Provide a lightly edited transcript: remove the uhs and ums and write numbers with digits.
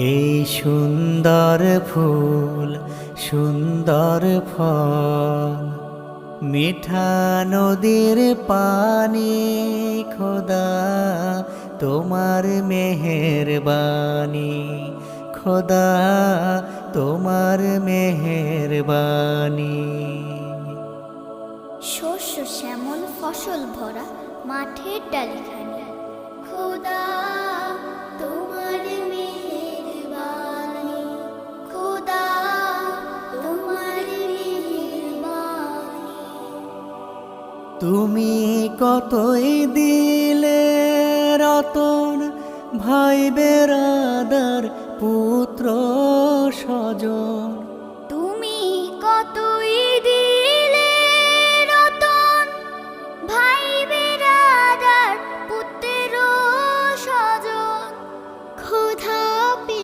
এই সুন্দর ফুল সুন্দর ফল, মিঠা নদীর পানি, খোদা তোমার মেহেরবানি, খোদা তোমার মেহেরবানি। শস্য শ্যামল ফসল ভরা মাঠের ডালিখানি, খোদা তোমার মেহেরবানি, খোদা তোমার মেহেরবানি। তুমি কতই দিলে রতন, ভাই বেরাদার পুত্র স্বজন,